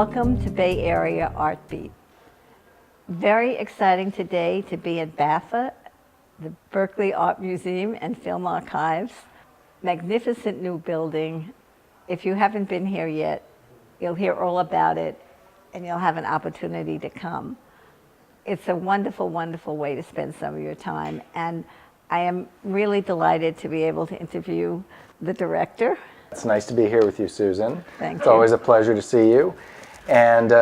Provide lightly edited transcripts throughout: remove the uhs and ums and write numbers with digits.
Welcome to Bay Area Art Beat. Very exciting today to be at BAFA, the Berkeley Art Museum and Film Archives. Magnificent new building. If you haven't been here yet, you'll hear all about it and you'll have an opportunity to come. It's a wonderful, wonderful way to spend some of your time. And I am really delighted to be able to interview the director. It's nice to be here with you, Susan. Thank you. It's always a pleasure to see you. And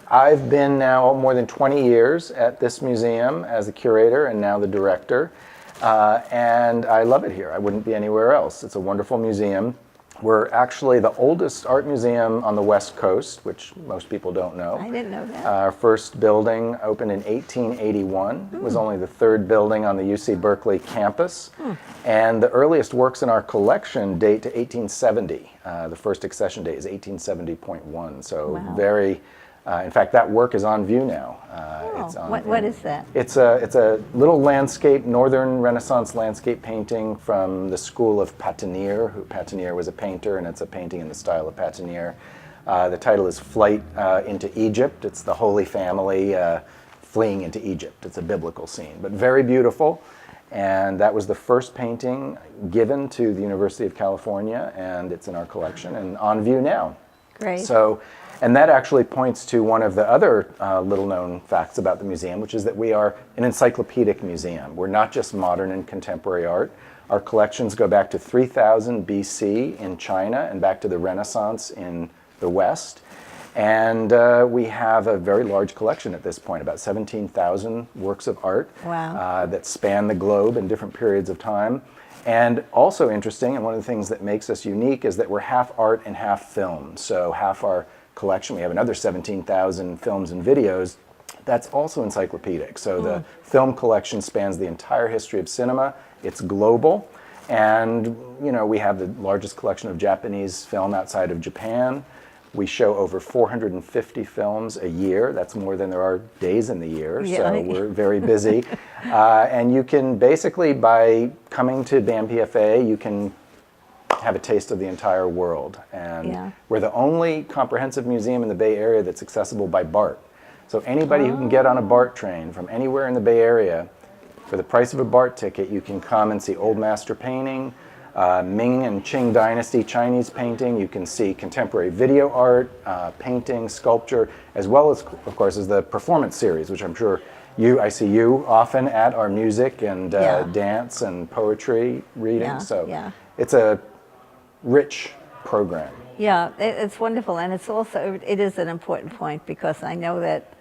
I've been now more than 20 years at this museum as a curator and now the director. And I love it here. I wouldn't be anywhere else. It's a wonderful museum. We're actually the oldest art museum on the West Coast, which most people don't know. I didn't know that. Our first building opened in 1881. It was only the third building on the UC Berkeley campus. And the earliest works in our collection date to 1870. The first accession date is 1870.1. So wow. Very, in fact, that work is on view now. What is that? It's a little landscape, Northern Renaissance landscape painting from the school of Patinier. Patinier was a painter, and it's a painting in the style of Patinier. The title is Flight into Egypt. It's the Holy Family fleeing into Egypt. It's a biblical scene, but very beautiful. And that was the first painting given to the University of California, and it's in our collection and on view now. Great. So, and that actually points to one of the other little-known facts about the museum, which is that we are an encyclopedic museum. We're not just modern and contemporary art. Our collections go back to 3000 BC in China and back to the Renaissance in the West. And we have a very large collection at this point, about 17,000 works of art. Wow. That span the globe in different periods of time. And also interesting, and one of the things that makes us unique, is that we're half art and half film. So half our collection, we have another 17,000 films and videos. That's also encyclopedic. So the film collection spans the entire history of cinema. It's global. And you know, we have the largest collection of Japanese film outside of Japan. We show over 450 films a year. That's more than there are days in the year, yeah. So we're very busy. And you can basically, by coming to BAMPFA, you can have a taste of the entire world. And yeah. We're the only comprehensive museum in the Bay Area that's accessible by BART. So anybody who can get on a BART train from anywhere in the Bay Area, for the price of a BART ticket, you can come and see old master painting, Ming and Qing Dynasty Chinese painting. You can see contemporary video art, painting, sculpture, as well as, of course, as the performance series, which I'm sure I see you often at our music and dance and poetry reading. Yeah, so yeah. It's a rich program. Yeah, it's wonderful, and it's also, it is an important point, because I know that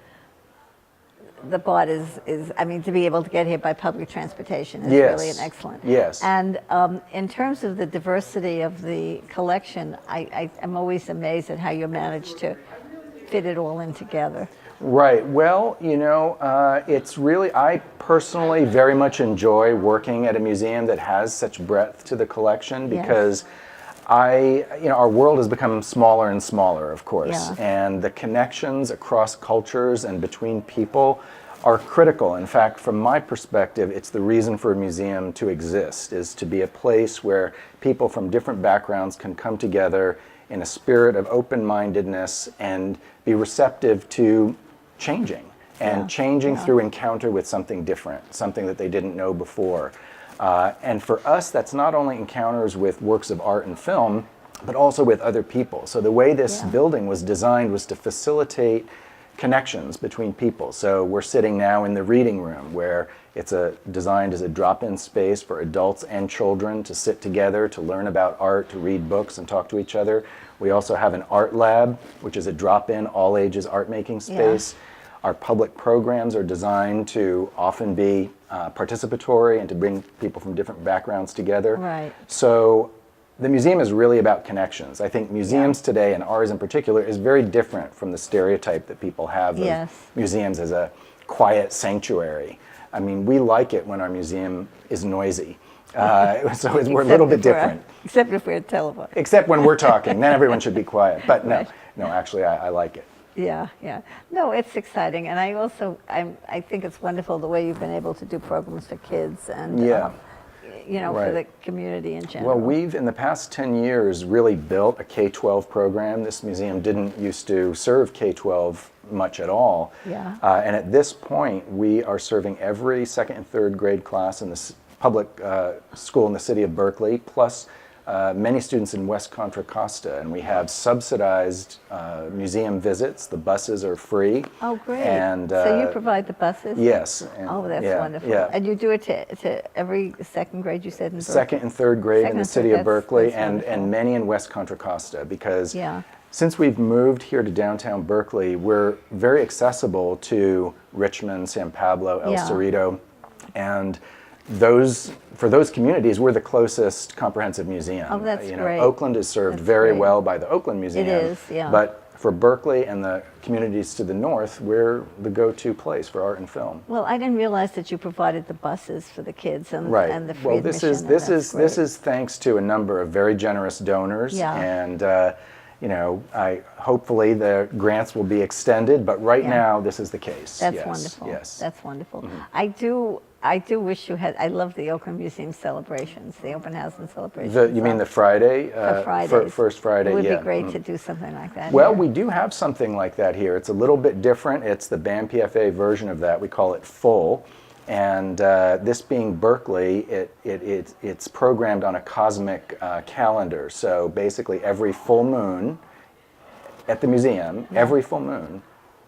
the BART is, I mean, to be able to get here by public transportation is Yes. really an excellent. Yes. And in terms of the diversity of the collection, I'm always amazed at how you manage to fit it all in together. Right. Well, you know, it's really, I personally very much enjoy working at a museum that has such breadth to the collection, because our world has become smaller and smaller, of course, and the connections across cultures and between people are critical. In fact, from my perspective, it's the reason for a museum to exist, is to be a place where people from different backgrounds can come together in a spirit of open-mindedness and be receptive to changing, and changing through encounter with something different, something that they didn't know before. And for us, that's not only encounters with works of art and film, but also with other people. So the way this building was designed was to facilitate connections between people. So we're sitting now in the reading room, where it's designed as a drop-in space for adults and children to sit together, to learn about art, to read books and talk to each other. We also have an art lab, which is a drop-in, all-ages art-making space. Our public programs are designed to often be participatory and to bring people from different backgrounds together. Right. So the museum is really about connections. I think museums today, and ours in particular, is very different from the stereotype that people have of museums as a quiet sanctuary. I mean, we like it when our museum is noisy. So we're a little bit different. Except if we're televised. Except when we're talking, then everyone should be quiet. But no, actually I like it. Yeah, yeah. No, it's exciting, and I think it's wonderful the way you've been able to do programs for kids, and you know, for Right. the community in general. Well, we've, in the past 10 years, really built a K-12 program. This museum didn't used to serve K-12 much at all. Yeah. And at this point, we are serving every second and third grade class in the public school in the city of Berkeley, plus many students in West Contra Costa. And we have subsidized museum visits. The buses are free. Oh, great. And, so you provide the buses? Yes. And, Oh, that's yeah, wonderful. yeah. And you do it to every second grade, you said, in Berkeley? Second and third grade Second in the and city third, of Berkeley, that's and wonderful. many in West Contra Costa, because Yeah. since we've moved here to downtown Berkeley, we're very accessible to Richmond, San Pablo, El Yeah. Cerrito, and for those communities, we're the closest comprehensive museum. Oh, that's you know, great. Oakland is served That's very great. well by the Oakland Museum. is, yeah. But for Berkeley and the communities to the north, we're the go-to place for art and film. Well, I didn't realize that you provided the buses for the kids and, Right. and the free Well, admission. this and is that's this great. is thanks to a number of very generous donors, Yeah. and you know, hopefully the grants will be extended. But right Yeah. now, this is the case. That's yes. wonderful. Yes. That's wonderful. I do wish you had. I love the Oakland Museum celebrations, the open house and celebrations. You mean the Friday? the Fridays? First Friday. It would yeah. be great to do something like that. Well, here. we do have something like that here. It's a little bit different. It's the BAM PFA version of that. We call it Full. And this being Berkeley, it's programmed on a cosmic calendar. So basically every full moon at the museum, every full moon,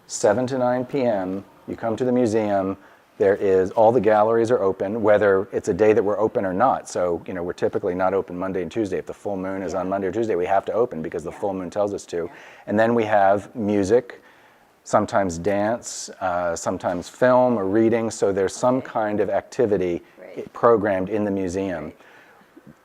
7 to 9 p.m., you come to the museum. There is, all the galleries are open, whether it's a day that we're open or not. So, you know, we're typically not open Monday and Tuesday. If the full moon is on Monday or Tuesday, we have to open because the full moon tells us to. And then we have music, sometimes dance, sometimes film or reading. So there's some kind of activity programmed in the museum.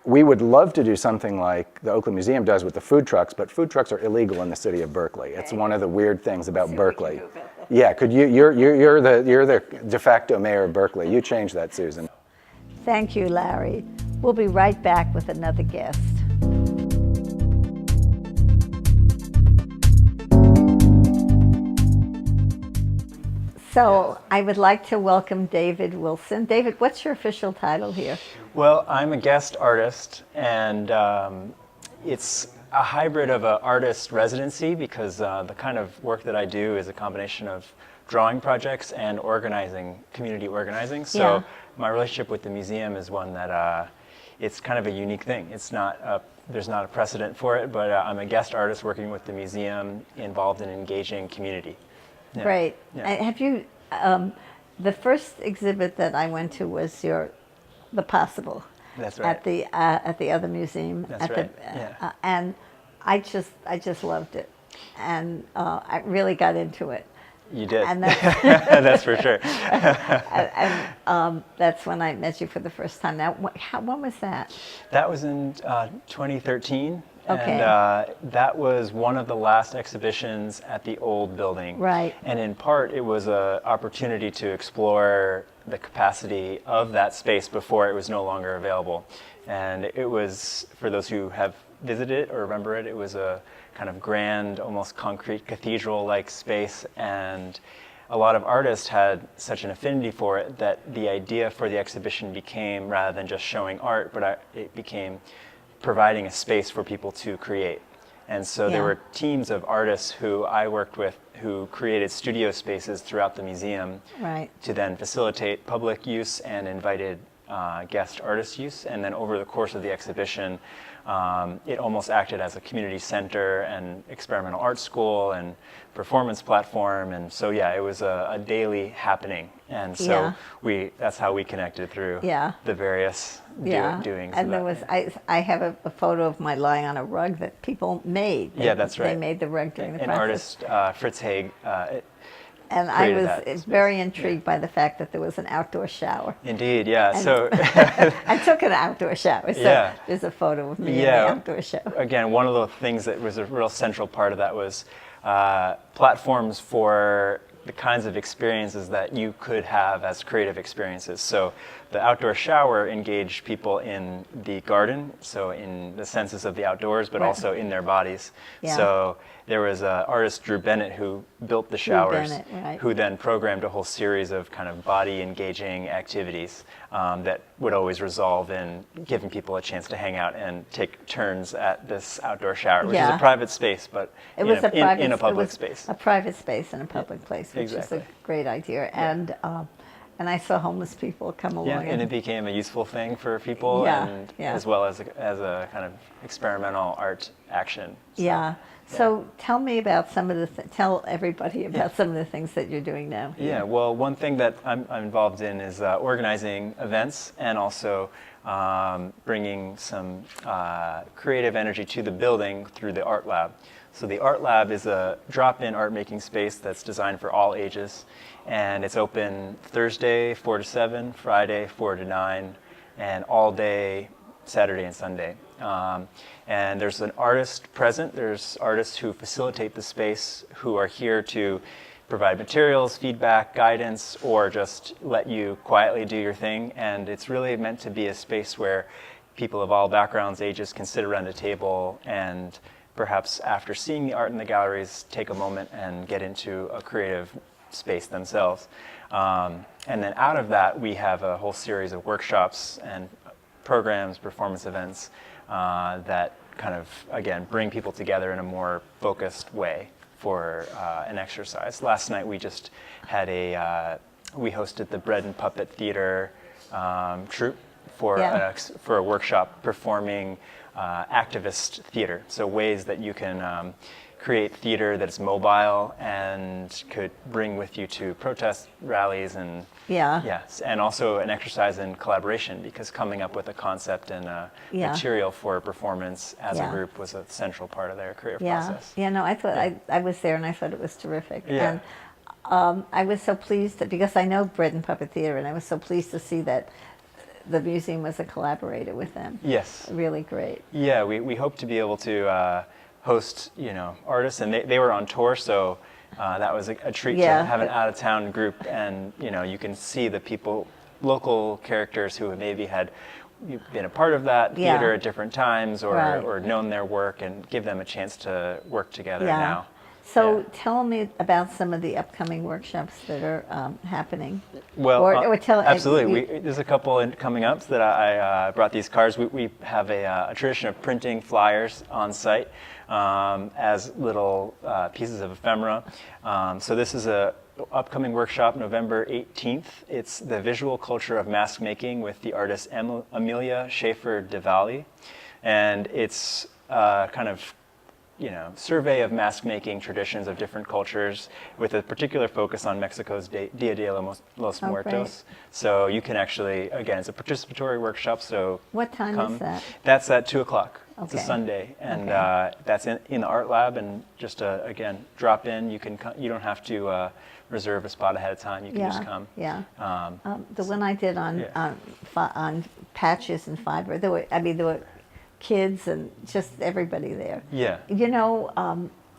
We would love to do something like the Oakland Museum does with the food trucks, but food trucks are illegal in the city of Berkeley. It's one of the weird things about Berkeley. Yeah, could you're the de facto mayor of Berkeley. You change that, Susan. Thank you, Larry. We'll be right back with another guest. So I would like to welcome David Wilson. David, what's your official title here? Well, I'm a guest artist, and it's a hybrid of an artist residency because the kind of work that I do is a combination of drawing projects and organizing, community organizing. So Yeah. my relationship with the museum is one that it's kind of a unique thing. It's not there's not a precedent for it, but I'm a guest artist working with the museum involved in engaging community. Yeah. Great. Yeah. Have you, the first exhibit that I went to was The Possible. That's right. At the other museum. That's right, yeah. And I just loved it. And I really got into it. You did. And that's, That's for sure. that's when I met you for the first time. Now, when was that? That was in 2013. Okay. And that was one of the last exhibitions at the old building. Right. And in part, it was an opportunity to explore the capacity of that space before it was no longer available. And it was, for those who have visited or remember it, it was a kind of grand, almost concrete cathedral-like space. And a lot of artists had such an affinity for it that the idea for the exhibition became, rather than just showing art, but it became providing a space for people to create. And so there Yeah. were teams of artists who I worked with who created studio spaces throughout the museum Right. to then facilitate public use and invited guest artist use. And then over the course of the exhibition, it almost acted as a community center and experimental art school and performance platform. And so, yeah, it was a daily happening. And so Yeah. that's how we connected through Yeah. the various doings. And of there that. was I have a photo of my lying on a rug that people made. Yeah, that's right. They made the rug during the An process. artist, Fritz Haig, And I created was that space. very intrigued by the fact that there was an outdoor shower. indeed, yeah. So I took an outdoor shower, so Yeah. there's a photo of me in Yeah. the outdoor shower. again, one of the things that was a real central part of that was platforms for the kinds of experiences that you could have as creative experiences. So the outdoor shower engaged people in the garden, so in the senses of the outdoors, but Right. also in their bodies. Yeah. So there was artist Drew Bennett who built the showers, Bennett, right. who then programmed a whole series of kind of body engaging activities that would always resolve in giving people a chance to hang out and take turns at this outdoor shower, which is Yeah. a private space, but It was a private, in a it public was space. a private space in a public place, which Exactly. is a great idea. And I saw homeless people come along. Yeah, and it became a useful thing for people, Yeah, and yeah. as well as a kind of experimental art action. So, Yeah. So tell me about some of the, tell everybody about some of the things that you're doing now. Yeah, well, one thing that I'm involved in is organizing events and also bringing some creative energy to the building through the art lab. So the art lab is a drop-in art making space that's designed for all ages, and it's open Thursday 4 to 7, Friday 4 to 9, and all day Saturday and Sunday. And there's an artist present. There's artists who facilitate the space who are here to provide materials, feedback, guidance, or just let you quietly do your thing. And it's really meant to be a space where people of all backgrounds, ages can sit around a table and perhaps after seeing the art in the galleries, take a moment and get into a creative space themselves. And then out of that, we have a whole series of workshops and programs, performance events that kind of, again, bring people together in a more focused way for an exercise. Last night we just had we hosted the Bread and Puppet Theater troupe for a workshop performing activist theater. So ways that you can create theater that is mobile and could bring with you to protest rallies and yes, and also an exercise in collaboration, because coming up with a concept and material for a performance as a group was a central part of their creative process. Yeah, no, I thought I was there and I thought it was terrific. Yeah. And I was so pleased because I know Bread and Puppet Theater, and I was so pleased to see that the museum was a collaborator with them. Yes. Really great. Yeah, we hope to be able to host, artists, and they were on tour, so that was a treat to have an out-of-town group, and you can see the people, local characters who maybe had been a part of that theater at different times or known their work, and give them a chance to work together now. So tell me about some of the upcoming workshops that are happening. Well, or tell, absolutely. There's a couple coming up that I brought these cards. We have a tradition of printing flyers on site as little pieces of ephemera. So this is a upcoming workshop, November 18th. It's the visual culture of mask making with the artist Amelia Schaefer-DeValle. And it's kind of survey of mask making traditions of different cultures with a particular focus on Mexico's Dia de los Muertos. Great. So you can actually, again, it's a participatory workshop, so what time is that? That's at 2 o'clock. It's a Okay. Sunday, and that's in the art lab, and just again, drop in. You don't have to reserve a spot ahead of time. You can just come. The one I did on patches and fiber, there were kids and just everybody there. Yeah.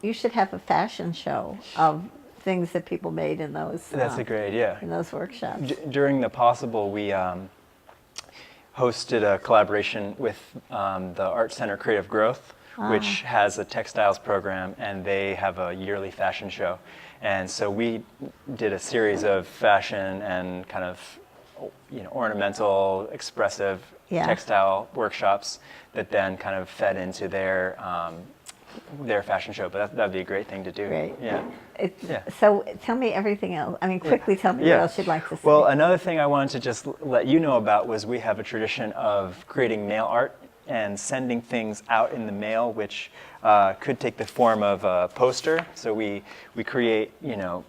You should have a fashion show of things that people made in those. That's a great idea. In those workshops. During the Possible, we hosted a collaboration with the Art Center Creative Growth, which has a textiles program, and they have a yearly fashion show. And so we did a series of fashion and kind of ornamental, expressive textile workshops that then kind of fed into their fashion show. But that'd be a great thing to do. Great. Yeah. So tell me everything else. I mean, quickly tell me what else you'd like to say. Well, another thing I wanted to just let you know about was we have a tradition of creating mail art and sending things out in the mail, which could take the form of a poster. So we create,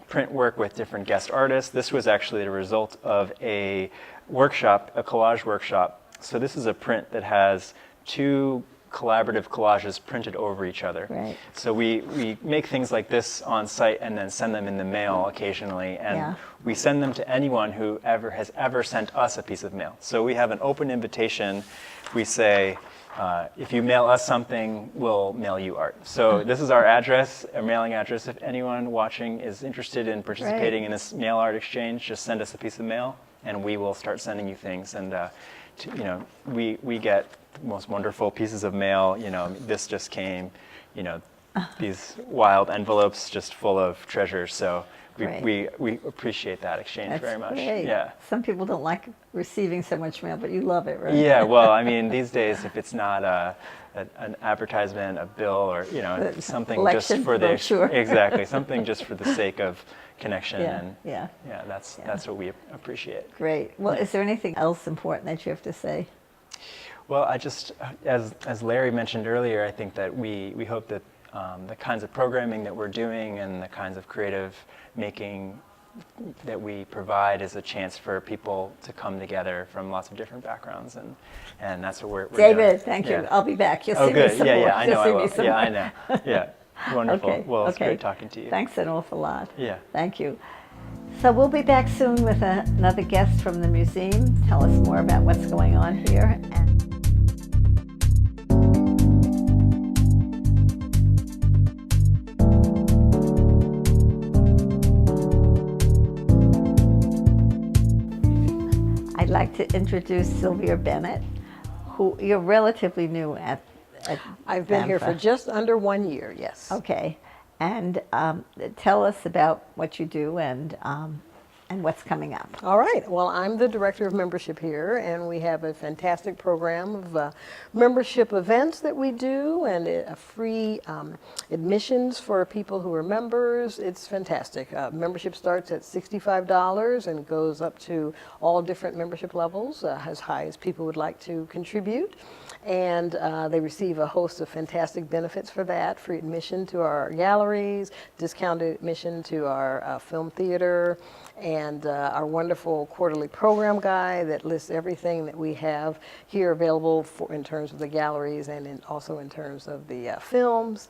print work with different guest artists. This was actually the result of a workshop, a collage workshop. So this is a print that has 2 collaborative collages printed over each other. Right. So we make things like this on site and then send them in the mail occasionally, and we send them to anyone who has ever sent us a piece of mail. So we have an open invitation. We say, if you mail us something, we'll mail you art. So this is our address, our mailing address. If anyone watching is interested in participating in this mail art exchange, just send us a piece of mail, and we will start sending you things. And we get the most wonderful pieces of mail. This just came. these wild envelopes just full of treasures. So Great. we appreciate that exchange That's very much. great. Yeah. Some people don't like receiving so much mail, but you love it, right? Yeah, well, I mean, these days, if it's not an advertisement, a bill, or something just Election for the brochure. exactly something just for the sake of connection, Yeah, and yeah. that's what we appreciate. Great. Well, is there anything else important that you have to say? Well, I just, as Larry mentioned earlier, I think that we hope that the kinds of programming that we're doing and the kinds of creative making that we provide is a chance for people to come together from lots of different backgrounds, and that's what we're David, doing. thank Yeah. you. I'll be back. You'll Oh, see me good. some Yeah, more. yeah, I know You'll I see will. me some Yeah, more. I know. Yeah, wonderful. Okay. Well, it's okay. great talking to you. Thanks an awful lot. Yeah. Thank you. So we'll be back soon with another guest from the museum. Tell us more about what's going on here. I'd like to introduce Sylvia Bennett, who you're relatively new at I've been here for BAMFA. just under 1 year, yes. Okay, and tell us about what you do and what's coming up. All right. Well, I'm the director of membership here, and we have a fantastic program of membership events that we do, and free admissions for people who are members. It's fantastic. Membership starts at $65 and goes up to all different membership levels, as high as people would like to contribute. And they receive a host of fantastic benefits for that: free admission to our galleries, discounted admission to our film theater, and our wonderful quarterly program guide that lists everything that we have here available in terms of the galleries and also in terms of the films.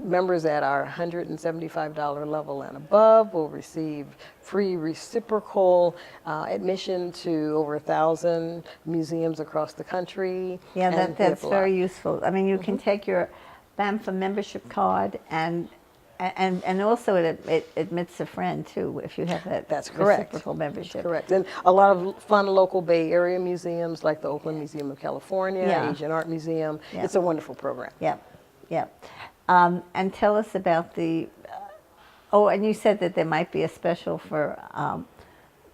Members at our $175 level and above will receive free reciprocal admission to over 1,000 museums across the country. Yeah, And that's we have a very lot. useful. I mean, you can take your BAMFA membership card and also it admits a friend too if you have that That's correct. reciprocal membership. Correct. And a lot of fun local Bay Area museums like the Oakland Museum of California, Yeah. Asian Art Museum. Yeah. It's a wonderful program. Yep, yep. And tell us about the. And you said that there might be a special for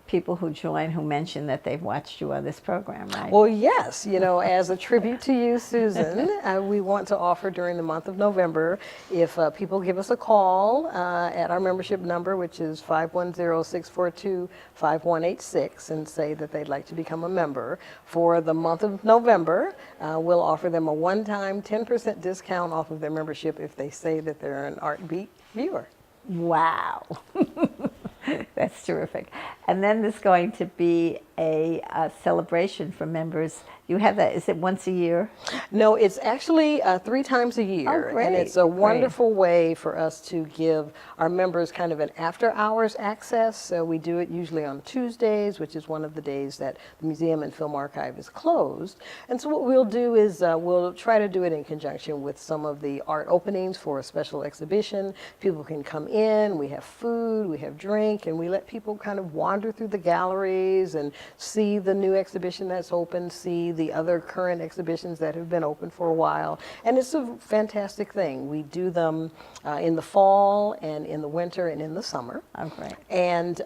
people who join who mention that they've watched you on this program, right? Well, yes. As a tribute to you, Susan, we want to offer during the month of November, if people give us a call at our membership number, which is 510-642-5186, and say that they'd like to become a member, for the month of November, we'll offer them a one-time 10% discount off of their membership if they say that they're an Art Beat viewer. Wow. That's terrific. And then there's going to be a celebration for members. You have that, is it once a year? No, it's actually 3 times a year. Oh, great, and it's a great. wonderful way for us to give our members kind of an after-hours access. So we do it usually on Tuesdays, which is one of the days that the Museum and Film Archive is closed. And so what we'll do is we'll try to do it in conjunction with some of the art openings for a special exhibition. People can come in, we have food, we have drink, and we let people kind of wander through the galleries and see the new exhibition that's open, see the other current exhibitions that have been open for a while. And it's a fantastic thing. We do them in the fall and in the winter and in the summer. Oh, great. And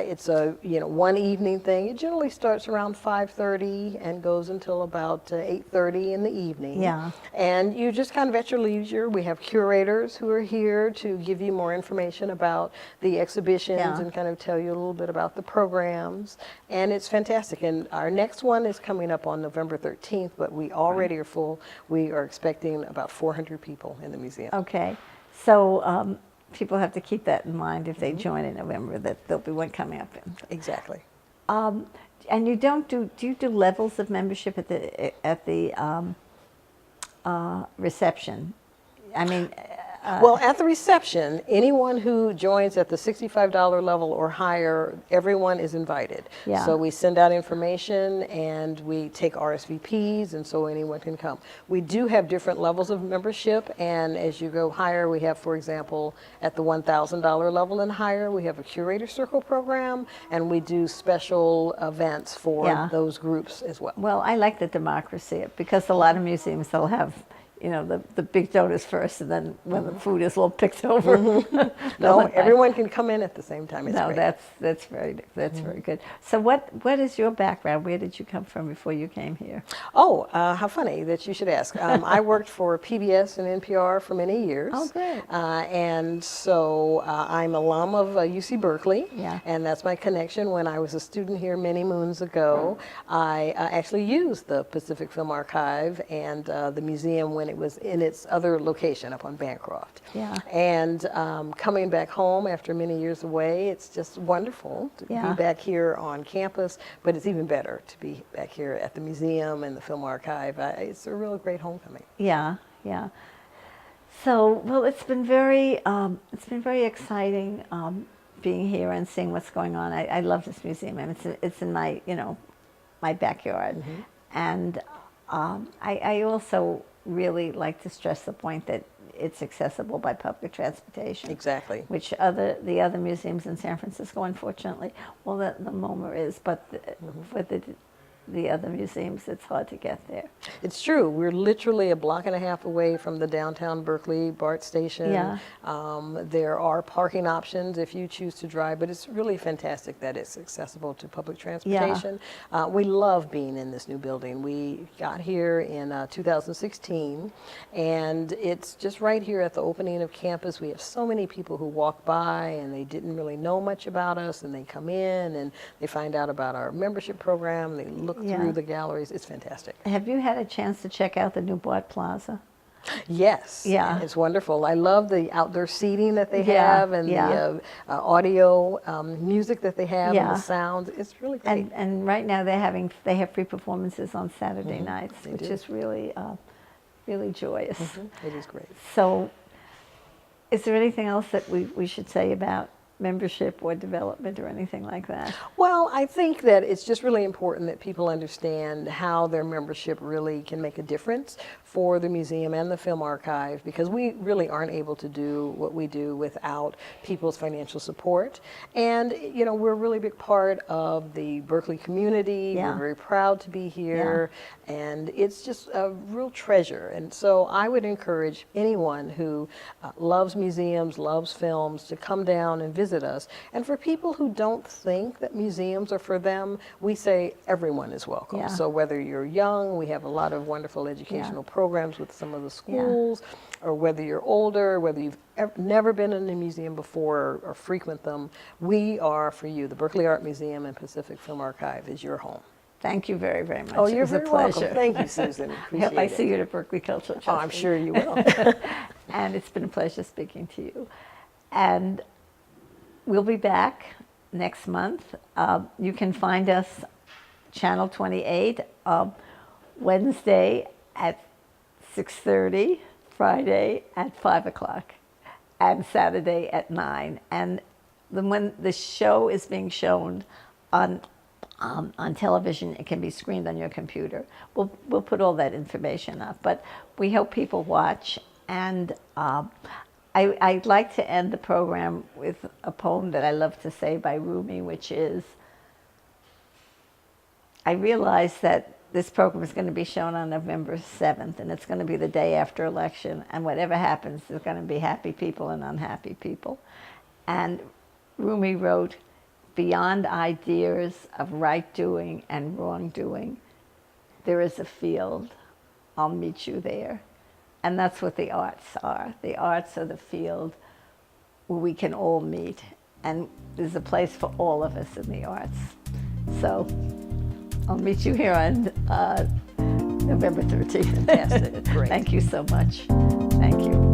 it's a one evening thing. It generally starts around 5:30 and goes until about 8:30 in the evening. Yeah. And you just kind of at your leisure. We have curators who are here to give you more information about the exhibitions Yeah. and kind of tell you a little bit about the programs. And it's fantastic. And our next one is coming up on November 13th, but we already are full. We are expecting about 400 people in the museum. Okay. So people have to keep that in mind if they join in November, that there'll be one coming up. Exactly. And you do you do levels of membership at the reception? I mean, Well, at the reception, anyone who joins at the $65 level or higher, everyone is invited. Yeah. So we send out information and we take RSVPs, and so anyone can come. We do have different levels of membership, and as you go higher, we have, for example, at the $1,000 level and higher, we have a curator circle program, and we do special events for Yeah. those groups as well. well, I like the democracy because a lot of museums they'll have, you know, the big donors first, and then when the food is all picked over. No, everyone can come in at the same time. It's No, great. that's very good. So what is your background? Where did you come from before you came here? Oh, how funny that you should ask. I worked for PBS and NPR for many years. Oh, great. And so I'm alum of UC Berkeley. Yeah. And that's my connection. When I was a student here many moons ago, I actually used the Pacific Film Archive and the museum when it was in its other location up on Bancroft. Yeah. And coming back home after many years away, it's just wonderful to Yeah. be back here on campus, but it's even better to be back here at the museum and the film archive. It's a real great homecoming. Yeah, yeah. So, well, it's been very exciting being here and seeing what's going on. I love this museum, and it's in my, you know, my backyard. And I also really like to stress the point that it's accessible by public transportation. Exactly. Which the other museums in San Francisco, unfortunately, well, the MoMA is, but for the other museums, it's hard to get there. It's true. We're literally a block and a half away from the downtown Berkeley BART station. Yeah. There are parking options if you choose to drive, but it's really fantastic that it's accessible to public transportation. We love being in this new building. We got here in 2016, and it's just right here at the opening of campus. We have so many people who walk by and they didn't really know much about us, and they come in and they find out about our membership program. They look through the galleries. It's fantastic. Have you had a chance to check out the new BART Plaza? Yes. Yeah. It's wonderful. I love the outdoor seating that they Yeah, have, and yeah. the audio music that they have, and Yeah. the sounds. It's really great. And right now they have free performances on Saturday nights, They which do. is really really joyous. It is great. So, is there anything else that we should say about membership or development or anything like that? Well, I think that it's just really important that people understand how their membership really can make a difference for the museum and the film archive, because we really aren't able to do what we do without people's financial support. And, you know, we're a really big part of the Berkeley community. Yeah. We're very proud to be here, and it's just a real treasure. And so I would encourage anyone who loves museums, loves films, to come down and visit us. And for people who don't think that museums are for them, we say everyone is welcome. Yeah. So whether you're young, we have a lot of wonderful educational programs with some of the schools, or whether you're older, whether you've never been in a museum before or frequent them, we are for you. The Berkeley Art Museum and Pacific Film Archive is your home. Thank you very, very much. Oh, It you're was a very welcome. pleasure. Thank you, Susan. I Appreciate hope I it. see you at Berkeley Cultural Trust. Oh, I'm sure you will. And it's been a pleasure speaking to you. And we'll be back next month. You can find us Channel 28 Wednesday at 6:30, Friday at 5 o'clock, and Saturday at 9. And when the show is being shown on television, it can be screened on your computer. We'll put all that information up, but we hope people watch. And I'd like to end the program with a poem that I love to say by Rumi, which is, I realize that this program is going to be shown on November 7th, and it's going to be the day after election, and whatever happens, there's going to be happy people and unhappy people. And Rumi wrote, beyond ideas of right doing and wrongdoing, there is a field. I'll meet you there. And that's what the arts are. The arts are the field where we can all meet. And there's a place for all of us in the arts. So I'll meet you here on November 13th. Fantastic. Great. Thank you so much. Thank you.